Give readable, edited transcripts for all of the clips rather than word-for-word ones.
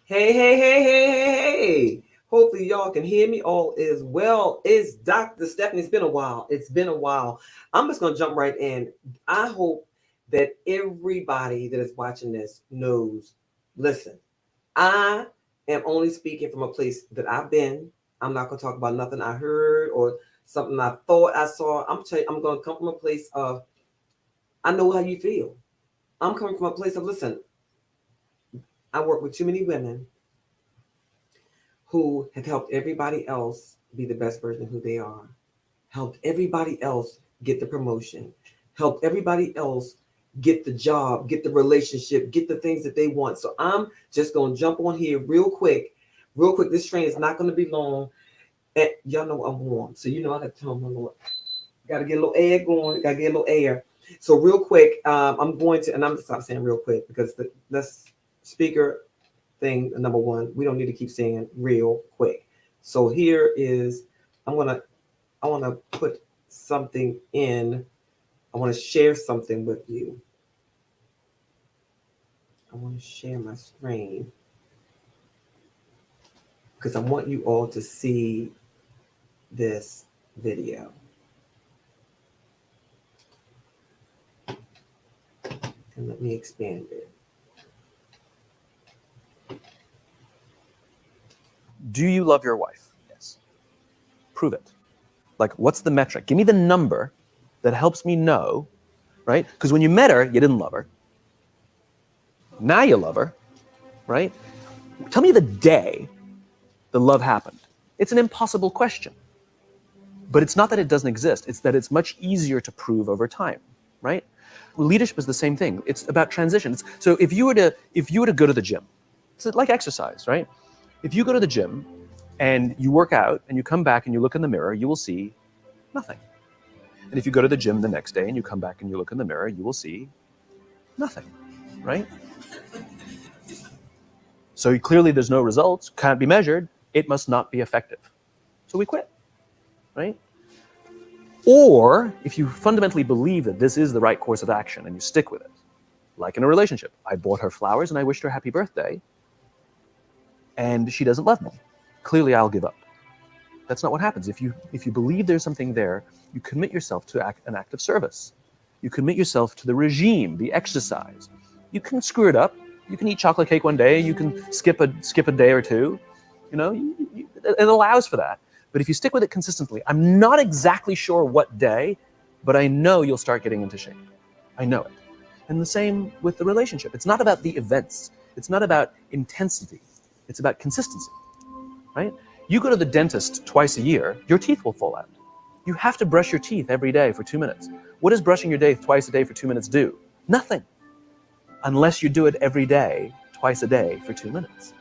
Hey, hey, hey, hey, hey, hey. Hopefully y'all can hear me. All is well. It's Dr. Stephanie. It's been a while. It's been a while. I'm just going to jump right in. I hope that everybody that is watching this knows, listen, I am only speaking from a place that I've been. I'm not going to talk about nothing I heard or something I thought I saw. I'm going to come from a place of, I know how you feel. I'm coming from a place of, listen, I work with too many women who have helped everybody else be the best version of who they are, helped everybody else get the promotion, helped everybody else get the job, get the relationship, get the things that they want. So I'm just going to jump on here real quick. Real quick, this train is not going to be long. And y'all know I'm warm. So you know I got to tell my Lord. Got to get a little air going. Got to get a little air. So real quick, I'm going to, and I'm going to stop saying real quick because this speaker thing, number one, we don't need to keep saying real quick. So here is, I want to put something in. I want to share something with you. I want to share my screen because I want you all to see this video. And let me expand it. Do you love your wife? Yes. Prove it. Like, what's the metric? Give me the number that helps me know, right? Because when you met her, you didn't love her. Now you love her, right? Tell me the day the love happened. It's an impossible question. But it's not that it doesn't exist. It's that it's much easier to prove over time, right? Leadership is the same thing. It's about transitions. So if you were to go to the gym, it's like exercise, right? If you go to the gym and you work out and you come back and you look in the mirror, you will see nothing. And if you go to the gym the next day and you come back and you look in the mirror, you will see nothing, right? So clearly there's no results, can't be measured, it must not be effective. So we quit, right? Or if you fundamentally believe that this is the right course of action and you stick with it, like in a relationship, I bought her flowers and I wished her happy birthday, and she doesn't love me. Clearly I'll give up. That's not what happens. If you believe there's something there, you commit yourself to an act of service. You commit yourself to the regime, the exercise. You can screw it up. You can eat chocolate cake one day. You can skip a day or two. You know, it allows for that. But if you stick with it consistently, I'm not exactly sure what day, but I know you'll start getting into shape. I know it. And the same with the relationship. It's not about the events. It's not about intensity. It's about consistency, right? You go to the dentist twice a year, your teeth will fall out. You have to brush your teeth every day for 2 minutes. What does brushing your teeth twice a day for 2 minutes do? Nothing. Unless you do it every day, twice a day for 2 minutes,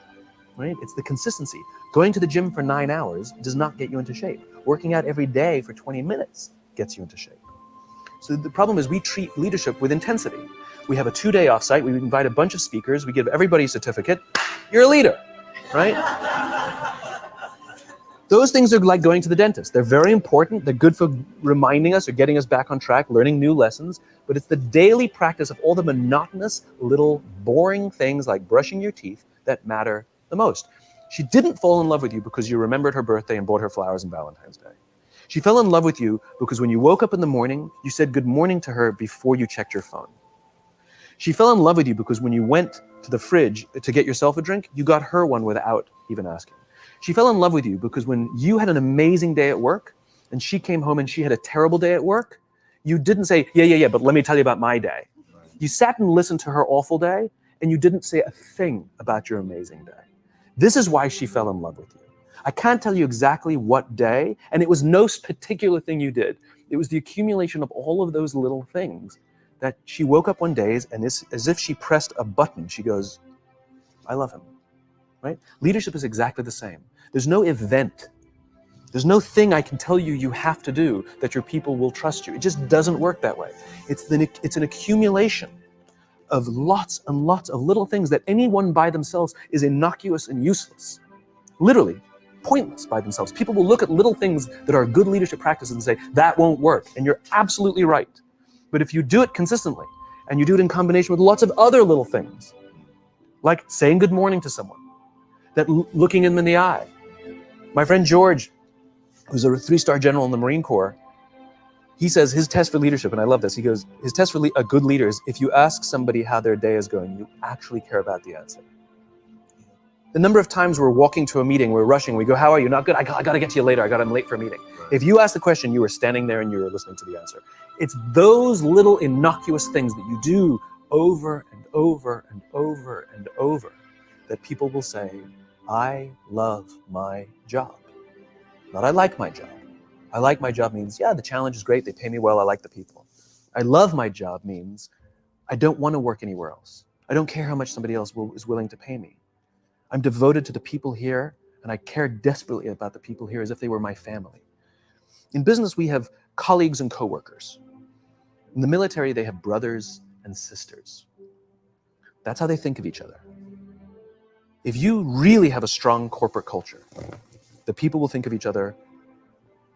right? It's the consistency. Going to the gym for 9 hours does not get you into shape. Working out every day for 20 minutes gets you into shape. So the problem is we treat leadership with intensity. We have a 2-day offsite, we invite a bunch of speakers, we give everybody a certificate. You're a leader, right? Those things are like going to the dentist. They're very important. They're good for reminding us or getting us back on track, learning new lessons. But it's the daily practice of all the monotonous, little, boring things like brushing your teeth that matter the most. She didn't fall in love with you because you remembered her birthday and bought her flowers on Valentine's Day. She fell in love with you because when you woke up in the morning, you said good morning to her before you checked your phone. She fell in love with you because when you went to the fridge to get yourself a drink, you got her one without even asking. She fell in love with you because when you had an amazing day at work and she came home and she had a terrible day at work, you didn't say, yeah, but let me tell you about my day. You sat and listened to her awful day and you didn't say a thing about your amazing day. This is why she fell in love with you. I can't tell you exactly what day, and it was no particular thing you did. It was the accumulation of all of those little things that she woke up one day and as if she pressed a button, she goes, I love him, right? Leadership is exactly the same. There's no event. There's no thing I can tell you you have to do that your people will trust you. It just doesn't work that way. It's an accumulation of lots and lots of little things that anyone by themselves is innocuous and useless. Literally, pointless by themselves. People will look at little things that are good leadership practices and say, that won't work. And you're absolutely right. But if you do it consistently, and you do it in combination with lots of other little things, like saying good morning to someone, that looking them in the eye. My friend George, who's a 3-star general in the Marine Corps, he says his test for leadership, and I love this, he goes, his test for a good leader is if you ask somebody how their day is going, you actually care about the answer. The number of times we're walking to a meeting, we're rushing, we go, how are you? Not good. I got to get to you later. I'm late for a meeting. If you ask the question, you were standing there and you were listening to the answer. It's those little innocuous things that you do over and over and over and over that people will say, I love my job. Not I like my job. I like my job means, yeah, the challenge is great. They pay me well. I like the people. I love my job means I don't want to work anywhere else. I don't care how much somebody else is willing to pay me. I'm devoted to the people here, and I care desperately about the people here as if they were my family. In business, we have colleagues and coworkers. In the military, they have brothers and sisters. That's how they think of each other. If you really have a strong corporate culture, the people will think of each other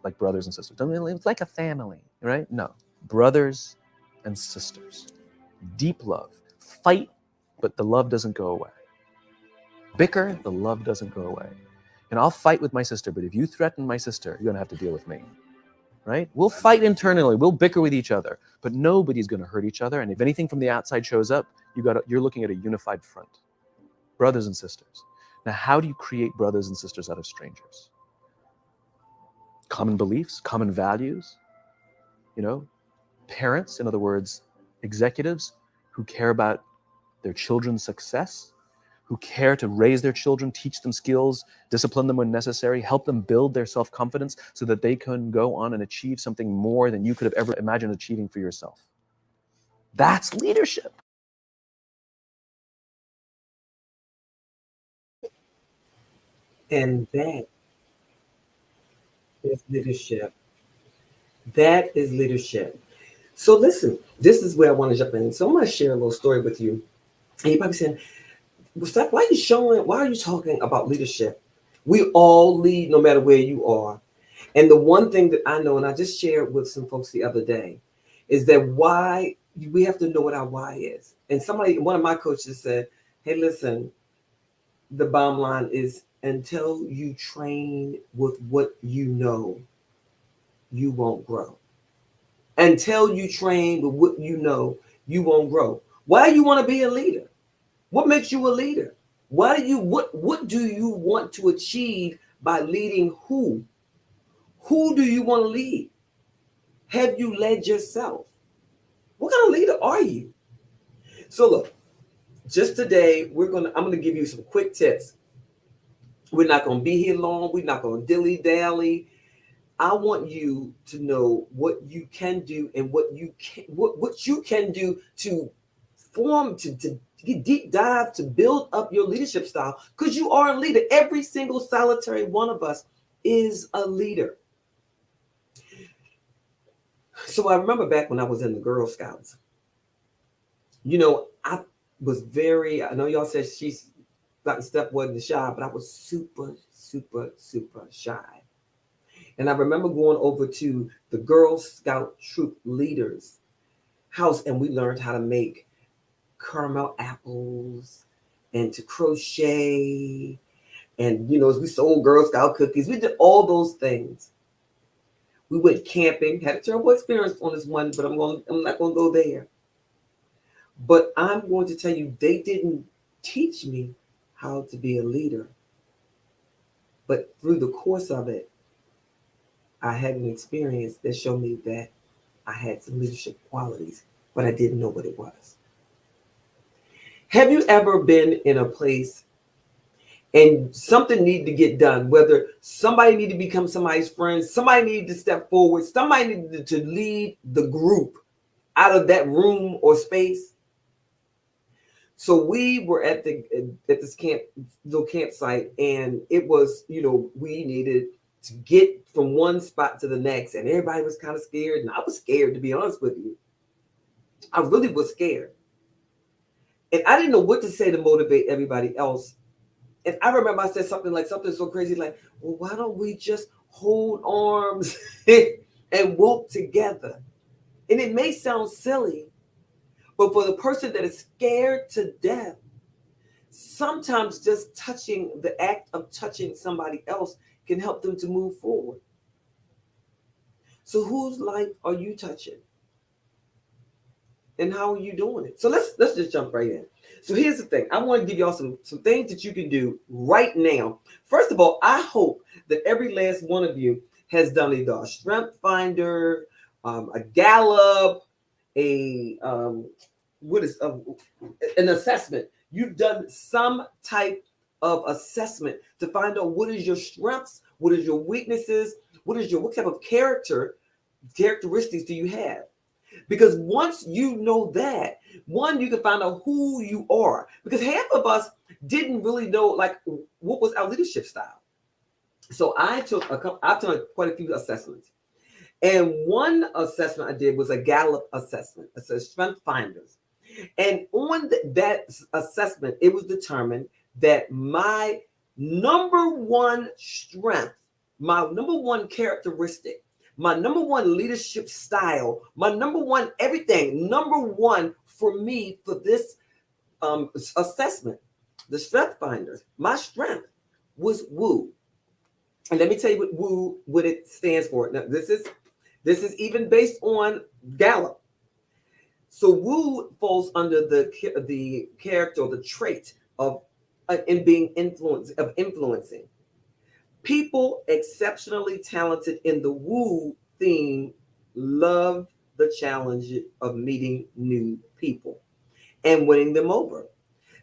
like brothers and sisters. It's like a family, right? No, brothers and sisters. Deep love. Fight, but the love doesn't go away. Bicker, the love doesn't go away. And I'll fight with my sister, but if you threaten my sister, you're going to have to deal with me, right? We'll fight internally, we'll bicker with each other, but nobody's going to hurt each other. And if anything from the outside shows up, you're looking at a unified front. Brothers and sisters. Now, how do you create brothers and sisters out of strangers? Common beliefs, common values, parents, in other words, executives who care about their children's success, who care to raise their children, teach them skills, discipline them when necessary, help them build their self-confidence so that they can go on and achieve something more than you could have ever imagined achieving for yourself. That's leadership. And that is leadership. That is leadership. So listen, this is where I want to jump in. So I'm going to share a little story with you. And you're probably saying, well, Steph, why are you talking about leadership? We all lead no matter where you are. And the one thing that I know, and I just shared with some folks the other day, is that we have to know what our why is. And one of my coaches said, hey, listen, the bottom line is until you train with what you know, you won't grow. Until you train with what you know, you won't grow. Why do you want to be a leader? What makes you a leader? What do you want to achieve by leading who? Who do you want to lead? Have you led yourself? What kind of leader are you? So look, just today, I'm gonna give you some quick tips. We're not gonna be here long, we're not gonna dilly-dally. I want you to know what you can do and what you can do to form, to get deep dive, to build up your leadership style, because you are a leader. Every single solitary one of us is a leader. So I remember back when I was in the Girl Scouts, I know y'all said she's gotten Steph wasn't shy, but I was super, super, super shy. And I remember going over to the Girl Scout troop leaders' house, and we learned how to make caramel apples and to crochet. And, we sold Girl Scout cookies. We did all those things. We went camping, had a terrible experience on this one, but I'm not going to go there. But I'm going to tell you, they didn't teach me how to be a leader. But through the course of it, I had an experience that showed me that I had some leadership qualities, but I didn't know what it was. Have you ever been in a place and something needed to get done, whether somebody needed to become somebody's friend, somebody needed to step forward, somebody needed to lead the group out of that room or space? So we were at this little campsite, and it was, we needed to get from one spot to the next, and everybody was kind of scared, and I was scared, to be honest with you. I really was scared. And I didn't know what to say to motivate everybody else. And I remember I said something so crazy like, well, why don't we just hold arms and walk together? And it may sound silly, but for the person that is scared to death, Sometimes just touching, the act of touching somebody else can help them to move forward. So whose life are you touching? And how are you doing it? So let's just jump right in. So here's the thing. I want to give y'all some things that you can do right now. First of all, I hope that every last one of you has done either a strength finder, a Gallup, a what is an assessment. You've done some type of assessment to find out what is your strengths, what is your weaknesses, what type of characteristics do you have? Because once you know that, one, you can find out who you are. Because half of us didn't really know like what was our leadership style. So I've done quite a few assessments. And one assessment I did was a Gallup assessment. It says Strength Finders. And on that assessment, it was determined that my number one strength, my number one characteristic, my number one leadership style, my number one everything, number one for me for this assessment, the Strength Finders, my strength was woo. And let me tell you what it stands for. Now, this is even based on Gallup. So woo falls under the character or the trait of in being influencing. People exceptionally talented in the woo theme love the challenge of meeting new people and winning them over.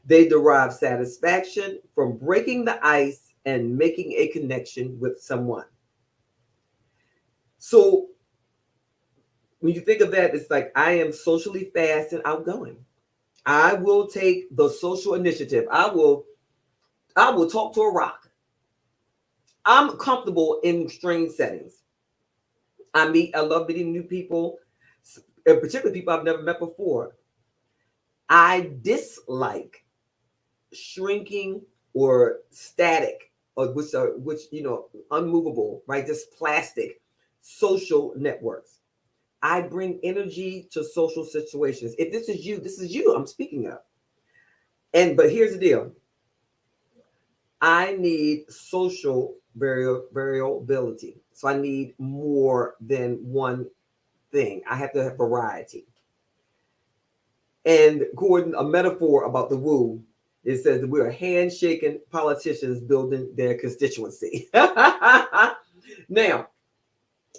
They derive satisfaction from breaking the ice and making a connection with someone. So when you think of that, it's like I am socially fast and outgoing. I will take the social initiative. I will talk to a rock. I'm comfortable in strange settings. I love meeting new people, and particularly people I've never met before. I dislike shrinking or static, or which unmovable, right? Just plastic social networks. I bring energy to social situations. If this is you I'm speaking of. But here's the deal. I need social variability. So I need more than one thing. I have to have variety. And Gordon, a metaphor about the woo, it says that we are handshaking politicians building their constituency. Now,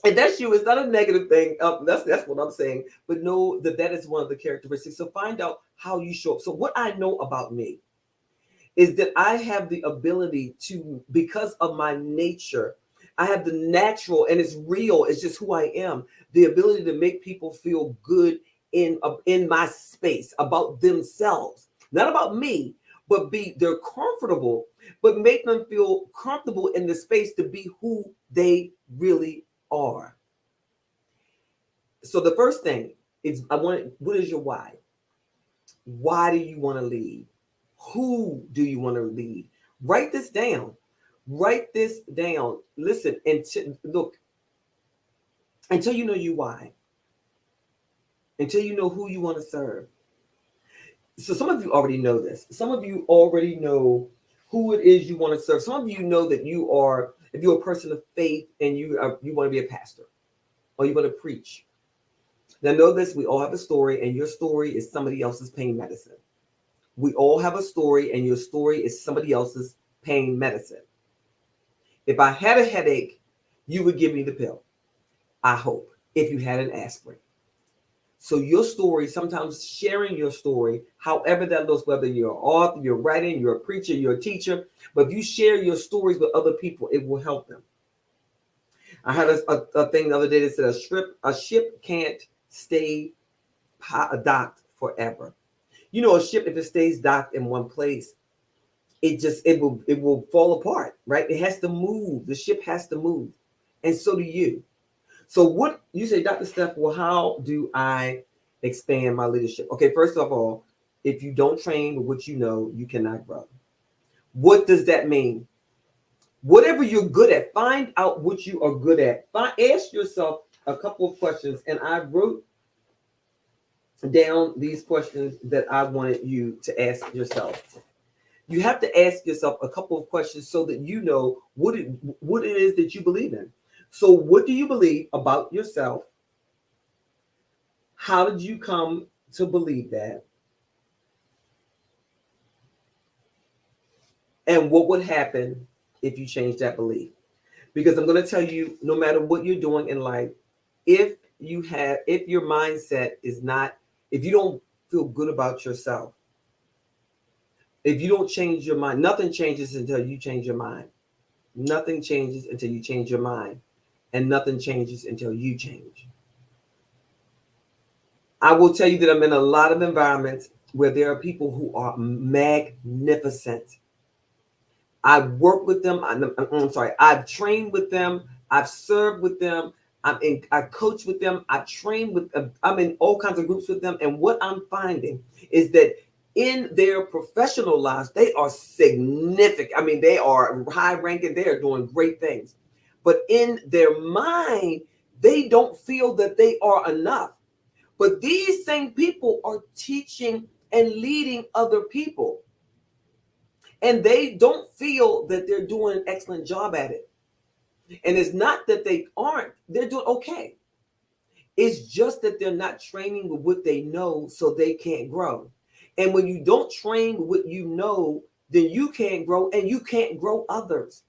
and that's you. It's not a negative thing. That's what I'm saying. But know that is one of the characteristics. So find out how you show up. So what I know about me is that I have the ability to, because of my nature, I have the natural, and it's real. It's just who I am. The ability to make people feel good in my space about themselves, not about me, but they're comfortable, but make them feel comfortable in the space to be who they really are. So the first thing is what is your why? Why do you want to lead? Who do you want to lead? Write this down. Write this down. Listen, and look, until you know your why, until you know who you want to serve. So some of you already know this. Some of you already know who it is you want to serve. Some of you know that if you're a person of faith and you want to be a pastor or you want to preach. Now know this, we all have a story, and your story is somebody else's pain medicine. We all have a story, and your story is somebody else's pain medicine. If I had a headache, you would give me the pill. I hope, if you had an aspirin. So your story, sometimes sharing your story, however that looks, whether you're an author, you're writing, you're a preacher, you're a teacher, but if you share your stories with other people, it will help them. I had a thing the other day that said a ship can't stay docked forever. You know, a ship, if it stays docked in one place, it will fall apart, right? It has to move. The ship has to move, and so do you. So what you say, Dr. Steph, well, how do I expand my leadership? Okay, first of all, if you don't train with what you know, you cannot grow. What does that mean? Whatever you're good at, find out what you are good at. Ask yourself a couple of questions, and I wrote down these questions that I wanted you to ask yourself. You have to ask yourself a couple of questions so that you know what it is that you believe in. So, what do you believe about yourself? How did you come to believe that? And what would happen if you change that belief? Because I'm going to tell you, no matter what you're doing in life, if your mindset is not, if you don't feel good about yourself, if you don't change your mind, nothing changes until you change your mind. Nothing changes until you change your mind, and nothing changes until you change. I will tell you that I'm in a lot of environments where there are people who are magnificent. I've worked with them. I'm sorry. I've trained with them. I've served with them. I coach with them. I train with them. I'm in all kinds of groups with them. And what I'm finding is that in their professional lives, they are significant. I mean, they are high ranking. They are doing great things. But in their mind, they don't feel that they are enough. But these same people are teaching and leading other people. And they don't feel that they're doing an excellent job at it. And it's not that they aren't, they're doing okay. It's just that they're not training with what they know, so they can't grow. And when you don't train with what you know, then you can't grow, and you can't grow others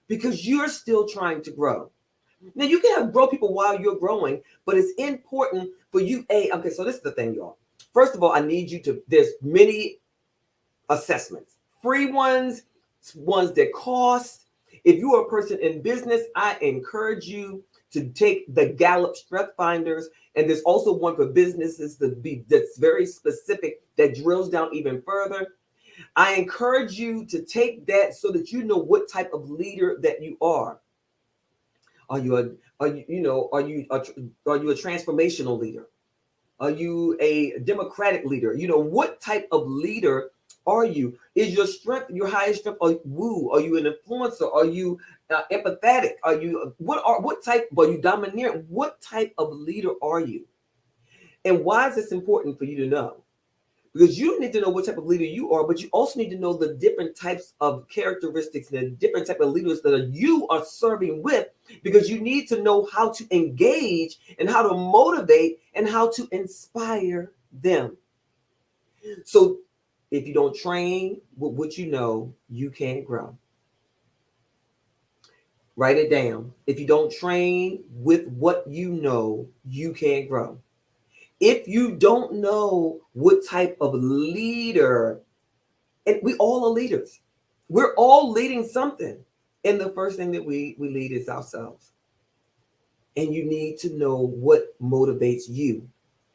because you're still trying to grow. Now, you can have grow people while you're growing, but it's important for you. Okay, so this is the thing, y'all. First of all, I need you to, there's many assessments, free ones, ones that cost. If you are a person in business, I encourage you to take the Gallup Strength Finders, and there's also one for businesses that's very specific, that drills down even further. I encourage you to take that so that you know what type of leader that you are. Are you a transformational leader? Are you a democratic leader? What type of leader are you? Is your strength your highest strength? Are you an influencer? Are you empathetic? What type? Are you domineering? What type of leader are you? And why is this important for you to know? Because you need to know what type of leader you are, but you also need to know the different types of characteristics and the different type of leaders that you are serving with, because you need to know how to engage and how to motivate and how to inspire them. So if you don't train with what you know, you can't grow. Write it down. If you don't train with what you know, you can't grow. If you don't know what type of leader, and we all are leaders. We're all leading something. And the first thing that we lead is ourselves. And you need to know what motivates you.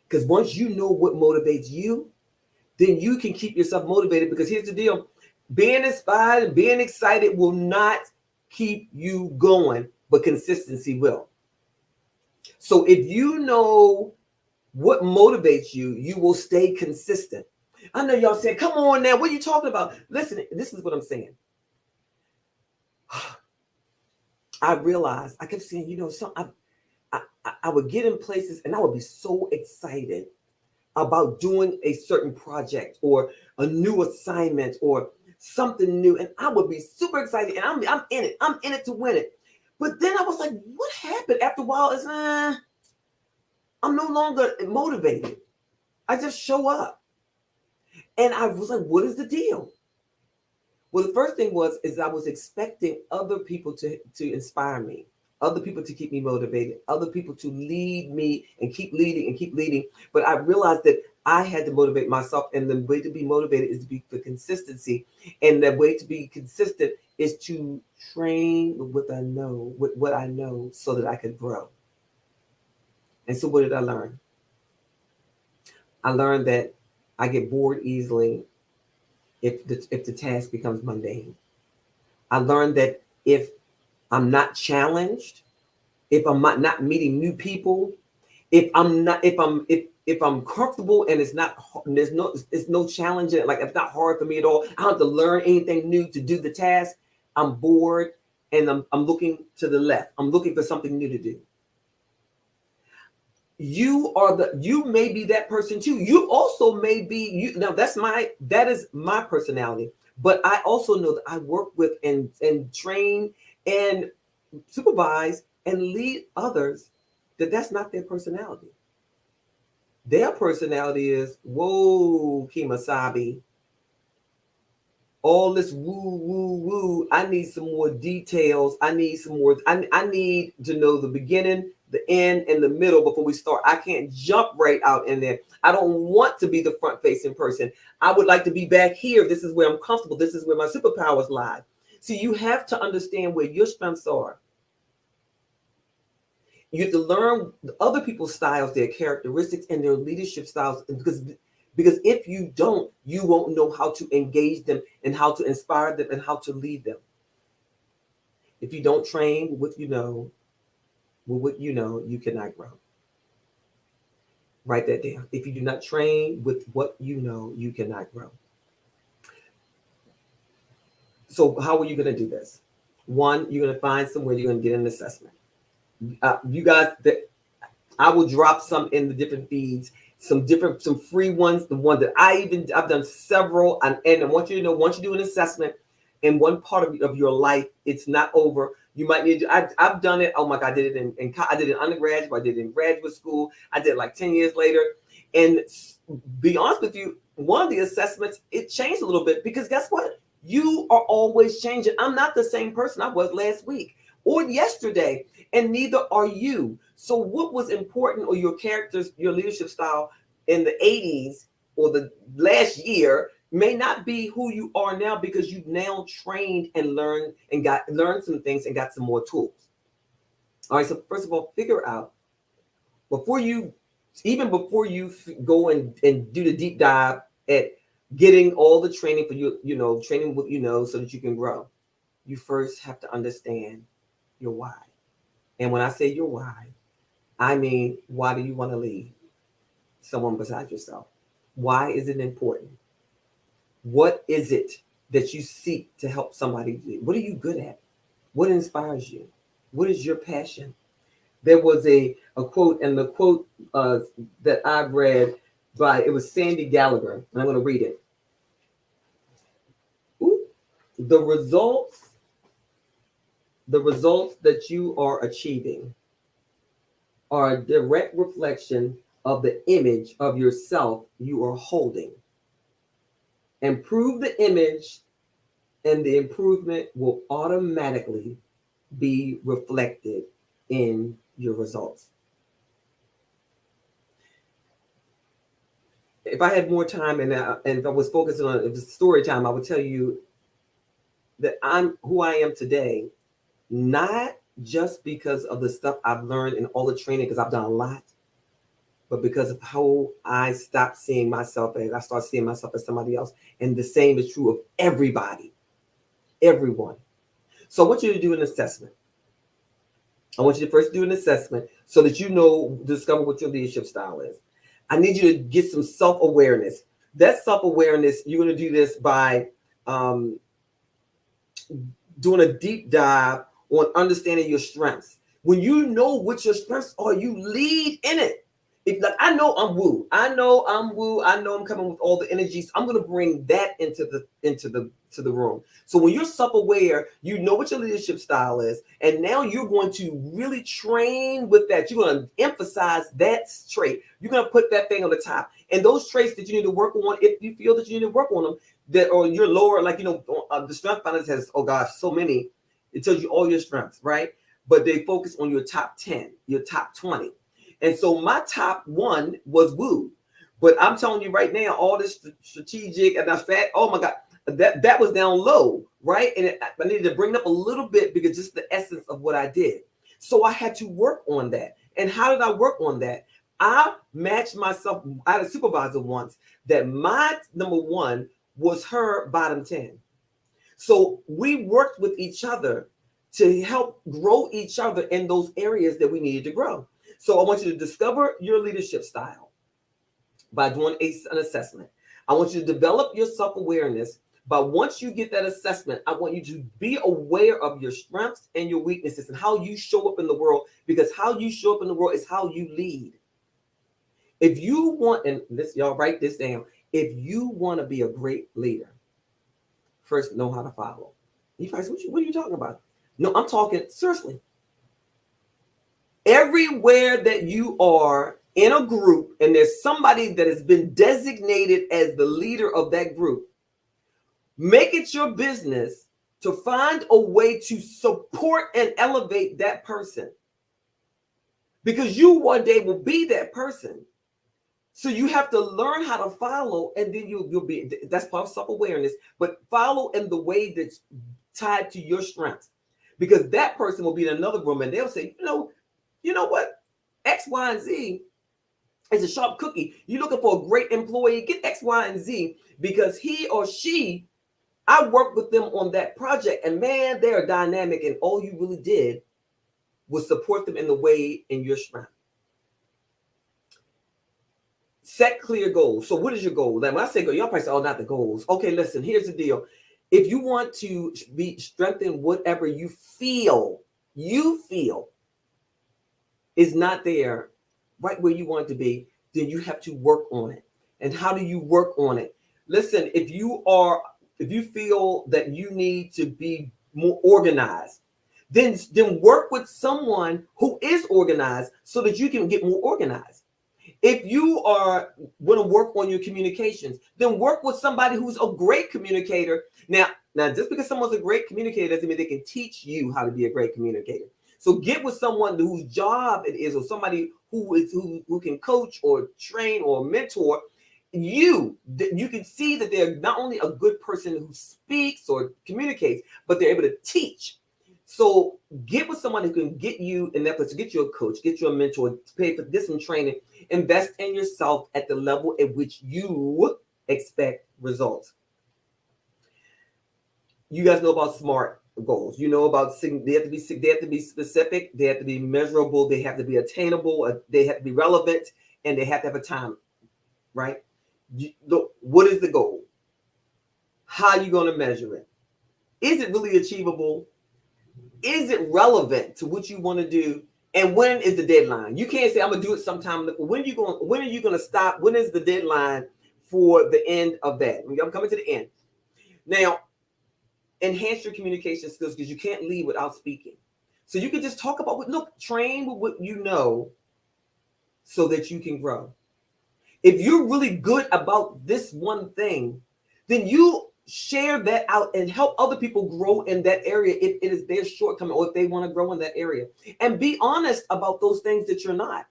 Because once you know what motivates you, then you can keep yourself motivated. Because here's the deal. Being inspired and being excited will not keep you going, but consistency will. So if you know what motivates you, you will stay consistent. I know y'all saying, come on now, what are you talking about? Listen, this is what I'm saying. I realized, I kept saying, I would get in places and I would be so excited about doing a certain project or a new assignment or something new. And I would be super excited, and I'm in it. I'm in it to win it. But then I was like, what happened? After a while, it's I'm no longer motivated. I just show up. And I was like, what is the deal? Well, the first thing is I was expecting other people to inspire me, other people to keep me motivated, other people to lead me and keep leading and keep leading. But I realized that I had to motivate myself. And the way to be motivated is to be for consistency. And the way to be consistent is to train with what I know so that I could grow. And so what did I learn? I learned that I get bored easily if the task becomes mundane. I learned that if I'm not challenged, if I'm not meeting new people, if I'm comfortable and it's no challenge in it, like it's not hard for me at all, I don't have to learn anything new to do the task, I'm bored and I'm looking to the left. I'm looking for something new to do. You may be that person too. You also may be you. Now that is my personality. But I also know that I work with and train and supervise and lead others that's not their personality. Their personality is, whoa, Kimasabi, all this woo, woo, woo. I need some more details. I need some more. I need to know the beginning, the end, and the middle before we start. I can't jump right out in there. I don't want to be the front facing person. I would like to be back here. This is where I'm comfortable. This is where my superpowers lie. See, you have to understand where your strengths are. You have to learn other people's styles, their characteristics, and their leadership styles. Because if you don't, you won't know how to engage them and how to inspire them and how to lead them. If you don't train with what you know, you cannot grow. Write that down. If you do not train with what you know, you cannot grow. So how are you going to do this? One, you're going to find somewhere you're going to get an assessment. You guys, I will drop some in the different feeds, some free ones. The one that I've done several, and I want you to know, once you do an assessment in one part of your life, it's not over. You might need to. I've done it. Oh my God, I did it I did it in undergraduate. I did it in graduate school. I did it like 10 years later. And be honest with you, one of the assessments, it changed a little bit because guess what? You are always changing. I'm not the same person I was last week or yesterday, and neither are you. So what was important, or your characters, your leadership style in the 80s or the last year, may not be who you are now because you've now trained and learned some things and got some more tools. All right, so first of all, figure out before you go and do the deep dive at getting all the training for training what you know so that you can grow. You first have to understand your why. And when I say your why, I mean, why do you want to lead someone besides yourself? Why is it important? What is it that you seek to help somebody do? What are you good at? What inspires you? What is your passion? There was a quote, and the quote that I've read it was Sandy Gallagher, and I'm going to read it. Ooh, the results that you are achieving are a direct reflection of the image of yourself you are holding. Improve the image, and the improvement will automatically be reflected in your results. If I had more time and if I was focusing on, if it's story time, I would tell you that I'm who I am today, not just because of the stuff I've learned and all the training, because I've done a lot, but because of how I stopped seeing myself as I started seeing myself as somebody else. And the same is true of everybody, everyone. So I want you to do an assessment. I want you to first do an assessment so that discover what your leadership style is. I need you to get some self-awareness. That self-awareness, you're going to do this by doing a deep dive on understanding your strengths. When you know what your strengths are, you lead in it. If like I know I'm woo, I know I'm coming with all the energies. I'm gonna bring that into the room. So when you're self-aware, you know what your leadership style is, and now you're going to really train with that. You're gonna emphasize that trait. You're gonna put that thing on the top, and those traits that you need to work on, if you feel that you need to work on them, that or you're lower, like the Strength Finders has so many. It tells you all your strengths, right? But they focus on your top 10, your top 20. And so my top one was woo. But I'm telling you right now, all this strategic and oh my God, that was down low, right? And I needed to bring it up a little bit because just the essence of what I did. So I had to work on that. And how did I work on that? I matched myself. I had a supervisor once that my number one was her bottom 10. So we worked with each other to help grow each other in those areas that we needed to grow. So I want you to discover your leadership style by doing an assessment. I want you to develop your self-awareness. But once you get that assessment, I want you to be aware of your strengths and your weaknesses and how you show up in the world, because how you show up in the world is how you lead. If you want, and this, y'all write this down, if you want to be a great leader, first know how to follow. You guys, what are you talking about? No, I'm talking seriously. Everywhere that you are in a group and there's somebody that has been designated as the leader of that group, make it your business to find a way to support and elevate that person. Because you one day will be that person. So you have to learn how to follow, and then you'll be, that's part of self-awareness, but follow in the way that's tied to your strengths. Because that person will be in another room and they'll say, you know what? X, Y, and Z is a sharp cookie. You're looking for a great employee, get X, Y, and Z, because he or she, I worked with them on that project, and man, they're dynamic, and all you really did was support them in the way in your strength. Set clear goals. So what is your goal? Like when I say goal, y'all probably say, oh, not the goals. Okay, listen, here's the deal. If you want to be strengthened, whatever you feel is not there right where you want it to be, then you have to work on it. And how do you work on it? Listen, if you feel that you need to be more organized, then work with someone who is organized so that you can get more organized. If you want to work on your communications, then work with somebody who's a great communicator. Now, just because someone's a great communicator doesn't mean they can teach you how to be a great communicator. So get with someone whose job it is, or somebody who can coach or train or mentor you. You can see that they're not only a good person who speaks or communicates, but they're able to teach. So get with someone who can get you in that place, to get you a coach, get you a mentor, pay for this some training, invest in yourself at the level at which you expect results. You guys know about SMART goals. You know about they have to be specific, they have to be measurable, they have to be attainable, they have to be relevant, and they have to have a time, right? What is the goal? How are you going to measure it? Is it really achievable? Is it relevant to what you want to do? And when is the deadline? You can't say I'm gonna do it sometime. When are you going to stop? When is the deadline for the end of that? I'm coming to the end. Now, enhance your communication skills, because you can't lead without speaking. So you can just talk about train with what you know so that you can grow. If you're really good about this one thing, then you share that out and help other people grow in that area if it is their shortcoming, or if they want to grow in that area. And be honest about those things that you're not.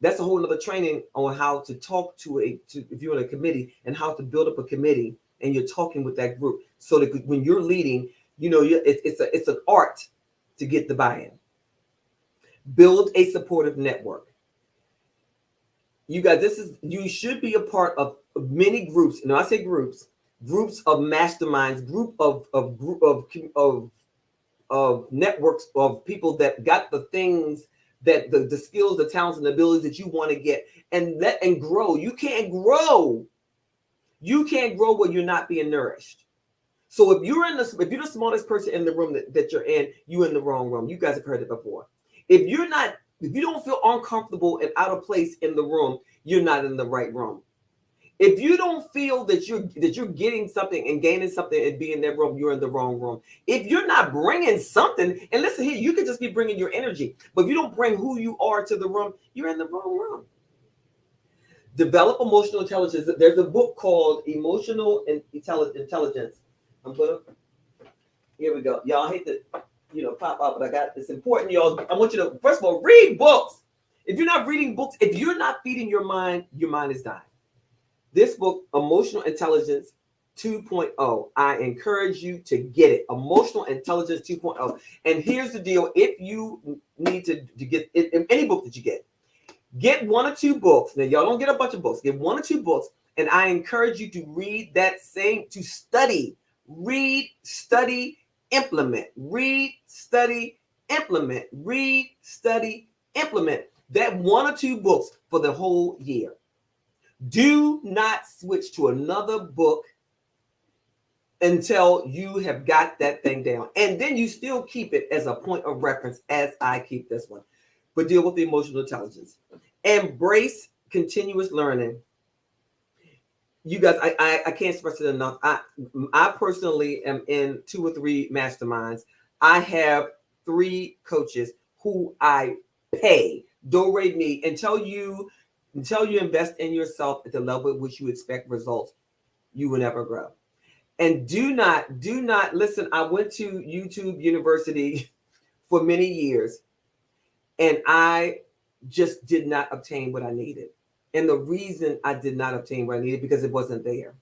That's a whole other training on how to talk to if you're in a committee, and how to build up a committee and you're talking with that group, so that when you're leading, it's an art to get the buy-in. Build a supportive network. You guys, you should be a part of many groups. I say groups of masterminds, group of networks of people that got the things, that the skills, the talents, and the abilities that you want to get, and grow. You can't grow when you're not being nourished. So if you're the smartest person in the room that you're in, you're in the wrong room. You guys have heard it before. If you don't feel uncomfortable and out of place in the room, you're not in the right room. If you don't feel that you're getting something and gaining something and being in that room, you're in the wrong room. If you're not bringing something, and listen here, you can just be bringing your energy, but if you don't bring who you are to the room, you're in the wrong room. Develop emotional intelligence. There's a book called Emotional Intelligence. Here we go. Y'all, I hate to pop out, but it's important, y'all. I want you to, first of all, read books. If you're not reading books, if you're not feeding your mind is dying. This book, Emotional Intelligence 2.0, I encourage you to get it. Emotional Intelligence 2.0. And here's the deal. If you need to get it, any book that you get 1 or 2 books. Now, y'all don't get a bunch of books. Get 1 or 2 books. And I encourage you to read to study. Read, study, implement. Read, study, implement. Read, study, implement. That 1 or 2 books for the whole year. Do not switch to another book until you have got that thing down. And then you still keep it as a point of reference, as I keep this one. But deal with the emotional intelligence. Embrace continuous learning. You guys, I can't stress it enough. I personally am in 2 or 3 masterminds. I have 3 coaches who I pay, do re me, until you invest in yourself at the level at which you expect results, you will never grow. And do not listen. I went to YouTube University for many years, and I just did not obtain what I needed. And the reason I did not obtain what I needed because it wasn't there.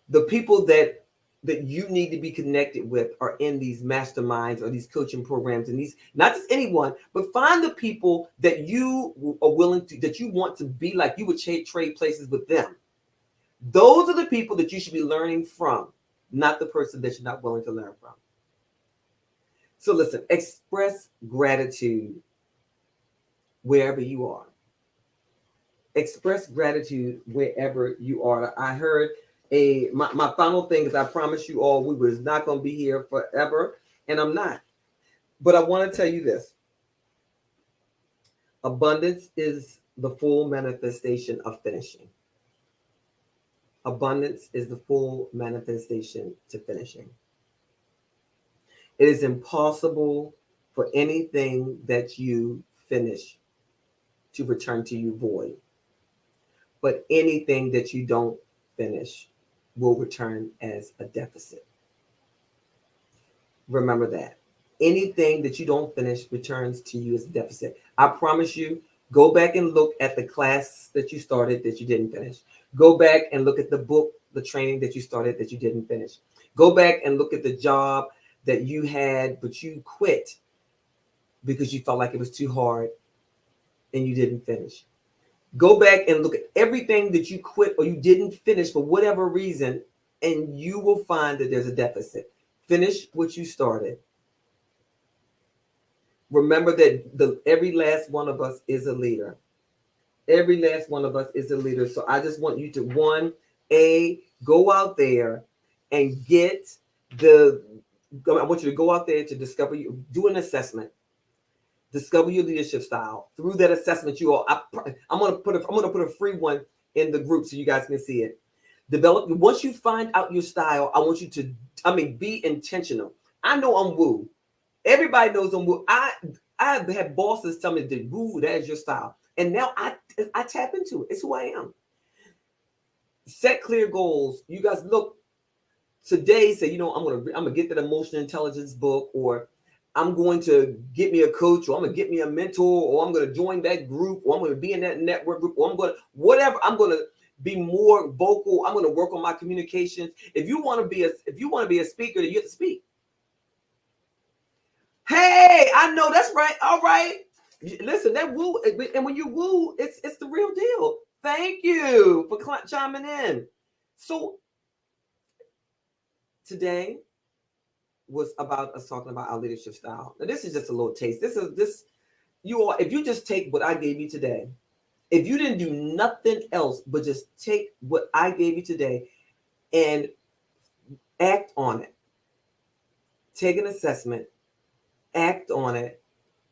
The people that you need to be connected with are in these masterminds or these coaching programs, and these, not just anyone, but find the people that you are willing to, that you want to be like. You would trade places with them. Those are the people that you should be learning from, not the person that you're not willing to learn from. So listen, express gratitude wherever you are. Express gratitude wherever you are. I heard my final thing is, I promise you all we was not going to be here forever, and I'm not. But I want to tell you this: abundance is the full manifestation of finishing. Abundance is the full manifestation to finishing. It is impossible for anything that you finish to return to you void. But anything that you don't finish will return as a deficit. Remember that. Anything that you don't finish returns to you as a deficit. I promise you, go back and look at the class that you started that you didn't finish. Go back and look at the book, the training that you started that you didn't finish. Go back and look at the job that you had, but you quit because you felt like it was too hard and you didn't finish. Go back and look at everything that you quit or you didn't finish for whatever reason, and you will find that there's a deficit. Finish what you started. Remember that every last one of us is a leader. Every last one of us is a leader. So I just want you to, go out there and get the. I want you to go out there to discover you. Do an assessment. Discover your leadership style. Through that assessment, you all. I'm gonna put a free one in the group so you guys can see it. Develop. Once you find out your style, I want you to. Be intentional. I know I'm woo. Everybody knows I'm woo. I've had bosses tell me that woo, that is your style, and now I tap into it. It's who I am. Set clear goals. You guys look today. Say, I'm gonna get that emotional intelligence book, or I'm going to get me a coach, or I'm going to get me a mentor, or I'm going to join that group, or I'm going to be in that network group, or I'm going to be more vocal. I'm going to work on my communications. If you want to be a speaker, then you have to speak. Hey, I know that's right. All right. Listen, that woo, and when you woo, it's the real deal. Thank you for chiming in. So today was about us talking about our leadership style. Now, this is just a little taste. You all, if you just take what I gave you today, if you didn't do nothing else but just take what I gave you today and act on it, take an assessment, act on it,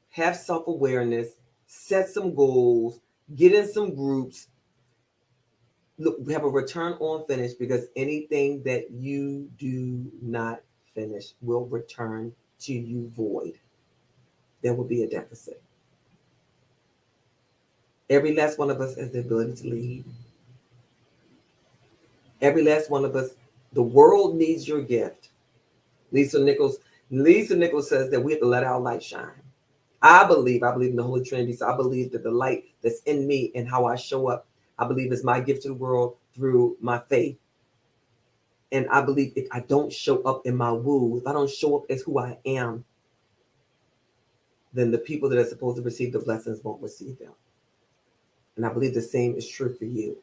have self-awareness, set some goals, get in some groups, look, we have a return on finish, because anything that you do not finish will return to you void. There will be a deficit. Every last one of us has the ability to lead. Every last one of us, the world needs your gift. Lisa Nichols says that we have to let our light shine. I believe in the Holy Trinity. So I believe that the light that's in me and how I show up, I believe is my gift to the world through my faith. And I believe if I don't show up in my woo, if I don't show up as who I am, then the people that are supposed to receive the blessings won't receive them. And I believe the same is true for you.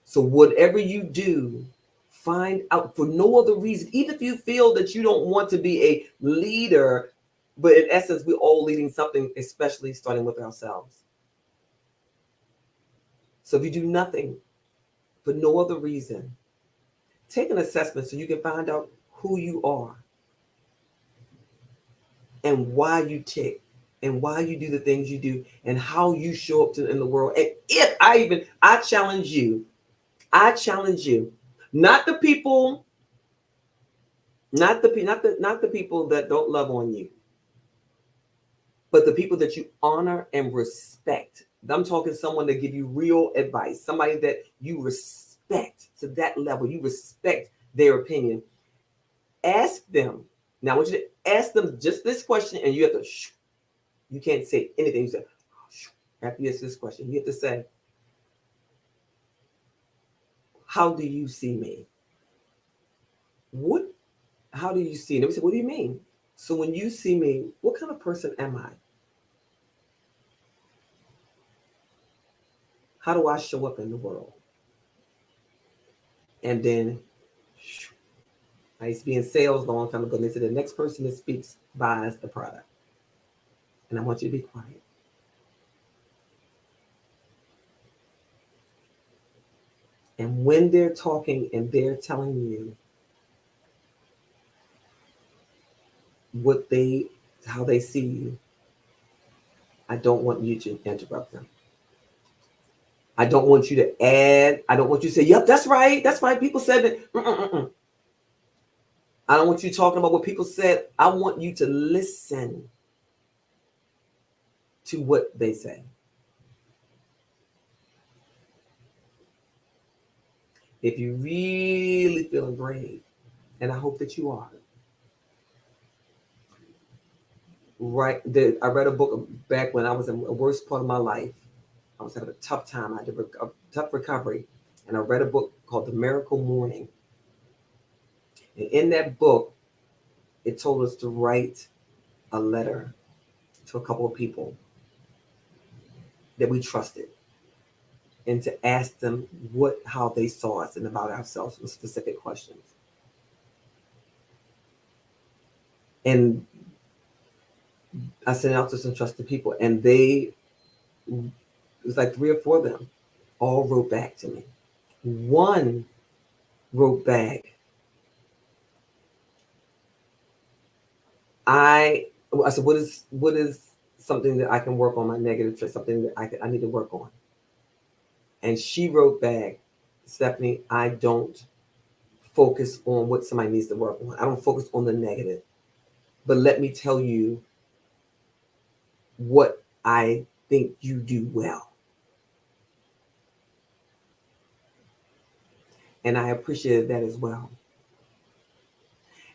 So whatever you do, find out, for no other reason, even if you feel that you don't want to be a leader, but in essence, we're all leading something, especially starting with ourselves. So if you do nothing for no other reason, take an assessment so you can find out who you are and why you tick. and why you do the things you do and how you show up in the world. And if I challenge you, not the people, not the people that don't love on you, but the people that you honor and respect. I'm talking someone that give you real advice, somebody that you respect to that level. You respect their opinion. Ask them. Now I want you to ask them just this question, and you have to. You can't say anything. You say after you ask this question, you have to say, "How do you see me? What? How do you see?" And they would say, "What do you mean?" So when you see me, what kind of person am I? How do I show up in the world? And then I used to be in sales a long time ago. And they said the next person that speaks buys the product. And I want you to be quiet. And when they're talking and they're telling you what they, how they see you, I don't want you to interrupt them. I don't want you to add. I don't want you to say, "Yep, that's right. That's right. People said that." Mm-mm-mm. I don't want you talking about what people said. I want you to listen to what they say. If you're really feeling brave, and I hope that you are, right? I read a book back when I was in the worst part of my life. I was having a tough time. I did a tough recovery, and I read a book called The Miracle Morning. And in that book, it told us to write a letter to a couple of people that we trusted, and to ask them how they saw us and about ourselves with specific questions. And I sent it out to some trusted people, and it was like 3 or 4 of them all wrote back to me. One wrote back, I said, what is something that I can work on, my negative trait, something that I need to work on? And she wrote back, "Stephanie, I don't focus on what somebody needs to work on. I don't focus on the negative. But let me tell you what I think you do well." And I appreciated that as well.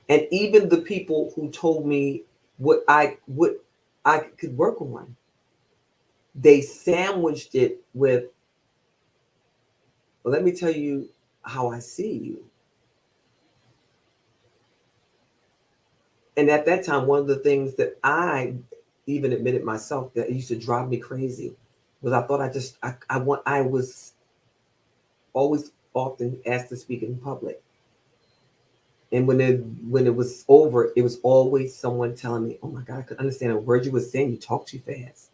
And even the people who told me what I could work on, they sandwiched it with, "Well, let me tell you how I see you." And at that time, one of the things that I even admitted myself that used to drive me crazy was I thought I was always often asked to speak in public. And when it was over, it was always someone telling me, "Oh my God, I could understand a word you were saying. You talk too fast."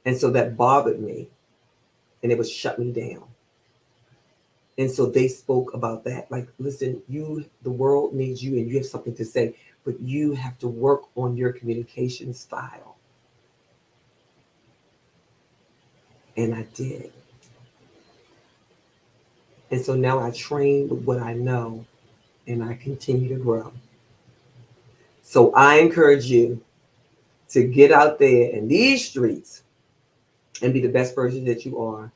And so that bothered me, and it would shut me down. And so they spoke about that. Like, "Listen, the world needs you, and you have something to say, but you have to work on your communication style." And I did. And so now I train with what I know, and I continue to grow. So I encourage you to get out there in these streets and be the best version that you are,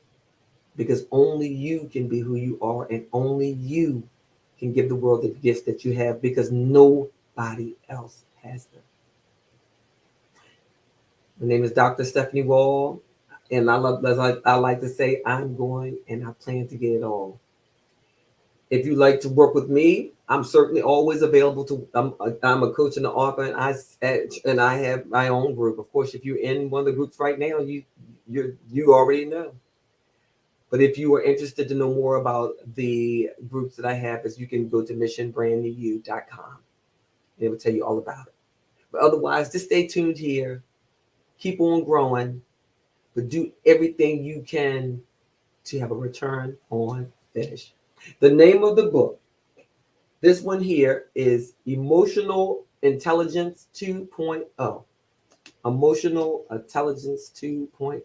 because only you can be who you are, and only you can give the world the gifts that you have, because nobody else has them. My name is Dr. Stephanie Wall, and as I like to say, I'm going and I plan to get it all. If you like to work with me, I'm certainly always available to. I'm a coach and an author, and I have my own group. Of course, if you're in one of the groups right now, you already know. But if you are interested to know more about the groups that I have, is you can go to missionbrandnewyou.com, and it will tell you all about it. But otherwise, just stay tuned here. Keep on growing, but do everything you can to have a return on finish. The name of the book, this one here, is Emotional Intelligence 2.0. Emotional Intelligence 2.0.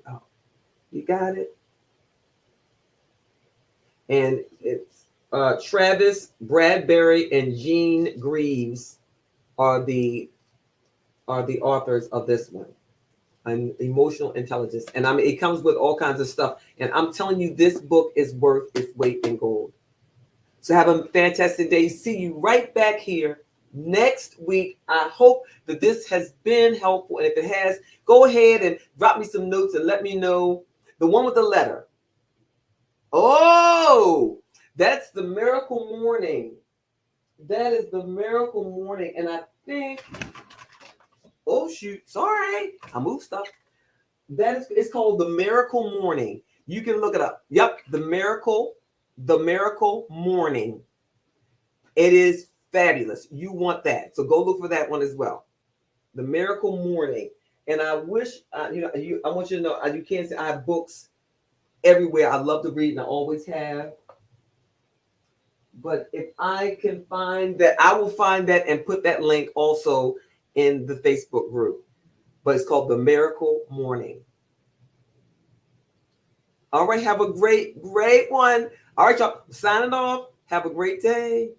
You got it? And it's Travis Bradbury and Gene Greaves are the authors of this one, an emotional intelligence. And I mean, it comes with all kinds of stuff. And I'm telling you, this book is worth its weight in gold. So have a fantastic day. See you right back here next week. I hope that this has been helpful. And if it has, go ahead and drop me some notes and let me know. The one with the letter. Oh, that's the miracle morning. That is the miracle morning. And I think, oh shoot, sorry, I moved stuff. It's called the miracle morning. You can look it up. Yep, the miracle morning. It is fabulous. You want that. So go look for that one as well. The miracle morning. And I wish, I want you to know, you can't say I have books everywhere. I love to read and I always have. But if I can find that, I will find that and put that link also in the Facebook group. But it's called The Miracle Morning. All right, have a great one. All right, y'all, signing off. Have a great day.